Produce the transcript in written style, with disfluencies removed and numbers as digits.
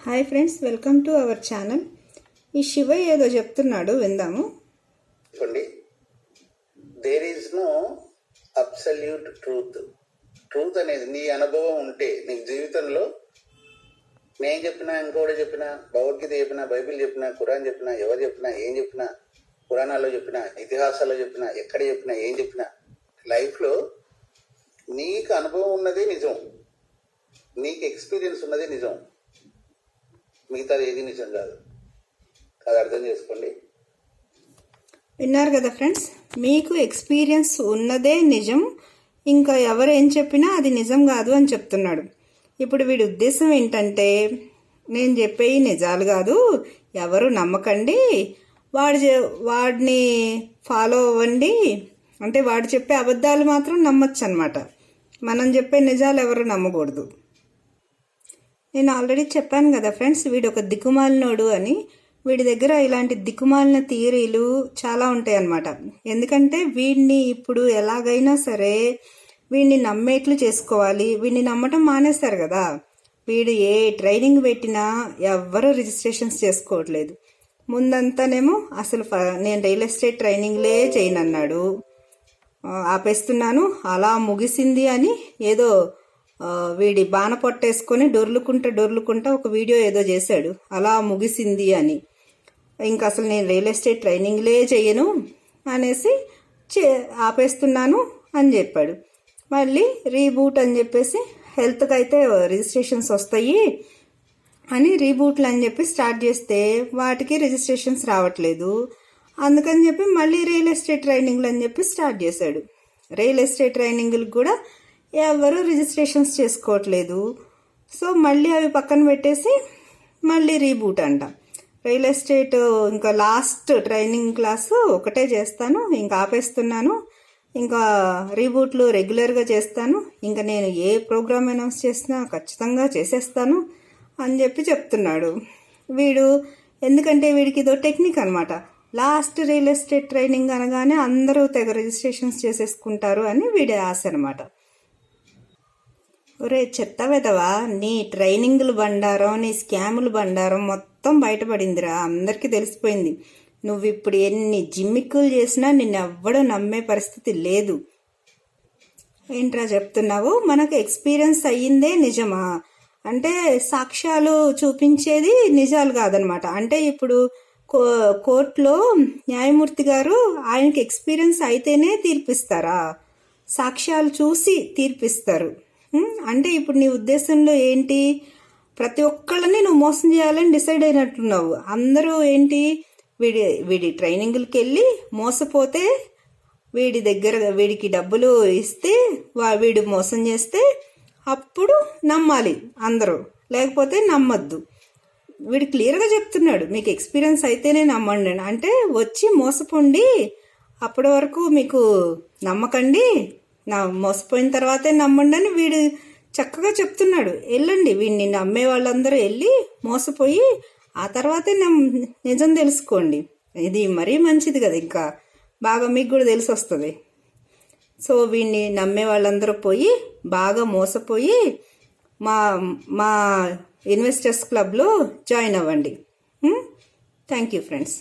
Hi friends, welcome to our channel. ఈ శివ ఏదో చెప్తున్నాడు, విందాము. There is no absolute truth అనేది నీ అనుభవం ఉంటే నీకు జీవితంలో నేను చెప్పినా, ఇంకోటి చెప్పినా, భగవద్గీత చెప్పినా, బైబిల్ చెప్పినా, ఖురాన్ చెప్పినా, ఎవరు చెప్పినా, ఏం చెప్పినా, పురాణాల్లో చెప్పినా, ఇతిహాసాల్లో చెప్పినా, ఎక్కడ చెప్పినా, ఏం చెప్పినా, లైఫ్లో నీకు అనుభవం ఉన్నదే నిజం, నీకు ఎక్స్పీరియన్స్ ఉన్నదే నిజం, మిగతాది ఏది నిజం కాదు. అది అర్థం చేసుకోండి. విన్నారు కదా ఫ్రెండ్స్, మీకు ఎక్స్పీరియన్స్ ఉన్నదే నిజం, ఇంకా ఎవరు ఏం చెప్పినా అది నిజం కాదు అని చెప్తున్నాడు. ఇప్పుడు వీడి ఉద్దేశం ఏంటంటే, నేను చెప్పేవి నిజాలు కాదు, ఎవరు నమ్మకండి, వాడిని ఫాలో అవ్వండి, అంటే వాడు చెప్పే అబద్ధాలు మాత్రం నమ్మచ్చు అనమాట. మనం చెప్పే నిజాలు ఎవరు నమ్మకూడదు. నేను ఆల్రెడీ చెప్పాను కదా ఫ్రెండ్స్, వీడు ఒక దిక్కుమాలినోడు అని. వీడి దగ్గర ఇలాంటి దిక్కుమాలిన థియరీలు చాలా ఉంటాయి అన్నమాట. ఎందుకంటే వీడిని ఇప్పుడు ఎలాగైనా సరే వీడిని నమ్మేట్లు చేసుకోవాలి. వీడిని నమ్మటం మానేస్తారు కదా. వీడు ఏ ట్రైనింగ్ పెట్టినా ఎవ్వరూ రిజిస్ట్రేషన్స్ చేసుకోవట్లేదు. ముందంతానేమో అసలు నేను రియల్ ఎస్టేట్ ట్రైనింగ్లే చేయనన్నాడు, ఆపేస్తున్నాను, అలా ముగిసింది అని ఏదో వీడి బాణ పొట్టేసుకొని డొర్లుకుంటా ఒక వీడియో ఏదో చేశాడు, అలా ముగిసింది అని. ఇంకా అసలు నేను రియల్ ఎస్టేట్ ట్రైనింగ్లే చేయను అనేసి ఆపేస్తున్నాను అని చెప్పాడు. మళ్ళీ రీబూట్ అని చెప్పేసి హెల్త్కి అయితే రిజిస్ట్రేషన్స్ వస్తాయి అని రీబూట్లు అని చెప్పి స్టార్ట్ చేస్తే వాటికి రిజిస్ట్రేషన్స్ రావట్లేదు. అందుకని చెప్పి మళ్ళీ రియల్ ఎస్టేట్ ట్రైనింగ్లు అని చెప్పి స్టార్ట్ చేశాడు. రియల్ ఎస్టేట్ ట్రైనింగ్లకు కూడా ఎవరు రిజిస్ట్రేషన్స్ చేసుకోవట్లేదు. సో మళ్ళీ అవి పక్కన పెట్టేసి మళ్ళీ రీబూట్ అంట. రియల్ ఎస్టేట్ ఇంకా లాస్ట్ ట్రైనింగ్ క్లాసు ఒకటే చేస్తాను, ఇంకా ఆపేస్తున్నాను, ఇంకా రీబూట్లు రెగ్యులర్గా చేస్తాను, ఇంకా నేను ఏ ప్రోగ్రామ్ అనౌన్స్ చేసినా ఖచ్చితంగా చేసేస్తాను అని చెప్పి చెప్తున్నాడు వీడు. ఎందుకంటే వీడికి ఇదో టెక్నిక్ అనమాట. లాస్ట్ రియల్ ఎస్టేట్ ట్రైనింగ్ అనగానే అందరూ తెగ రిజిస్ట్రేషన్స్ చేసేసుకుంటారు అని వీడి ఆశ అనమాట. ఒరే చెత్త వెదవా, నీ ట్రైనింగ్లు బండారం, నీ స్కాములు బండారం మొత్తం బయటపడిందిరా, అందరికీ తెలిసిపోయింది. నువ్వు ఇప్పుడు ఎన్ని జిమ్మిక్కులు చేసినా నిన్నెవ్వడూ నమ్మే పరిస్థితి లేదు. ఏంట్రా చెప్తున్నావు? మనకు ఎక్స్పీరియన్స్ అయ్యిందే నిజమా? అంటే సాక్ష్యాలు చూపించేది నిజాలు కాదనమాట. అంటే ఇప్పుడు కోర్టులో న్యాయమూర్తి గారు ఆయనకి ఎక్స్పీరియన్స్ అయితేనే తీర్పిస్తారా? సాక్ష్యాలు చూసి తీర్పిస్తారు. అంటే ఇప్పుడు నీ ఉద్దేశంలో ఏంటి? ప్రతి ఒక్కళ్ళని నువ్వు మోసం చేయాలని డిసైడ్ అయినట్టున్నావు. అందరూ ఏంటి, వీడి ట్రైనింగ్లకి వెళ్ళి మోసపోతే వీడికి డబ్బులు ఇస్తే వీడు మోసం చేస్తే అప్పుడు నమ్మాలి అందరూ, లేకపోతే నమ్మద్దు. వీడు క్లియర్గా చెప్తున్నాడు, మీకు ఎక్స్పీరియన్స్ అయితేనే నమ్మండి. అంటే వచ్చి మోసపోండి, అప్పటి వరకు మీకు నమ్మకండి, మోసపోయిన తర్వాతే నమ్మండి అని వీడు చక్కగా చెప్తున్నాడు. వెళ్ళండి, వీడిని నమ్మే వాళ్ళందరూ వెళ్ళి మోసపోయి ఆ తర్వాతే నిజం తెలుసుకోండి. ఇది మరీ మంచిది కదా, ఇంకా బాగా మీకు కూడా తెలిసి వస్తుంది. సో వీడిని నమ్మే వాళ్ళందరూ పోయి బాగా మోసపోయి మా ఇన్వెస్టర్స్ క్లబ్లో జాయిన్ అవ్వండి. Thank you friends.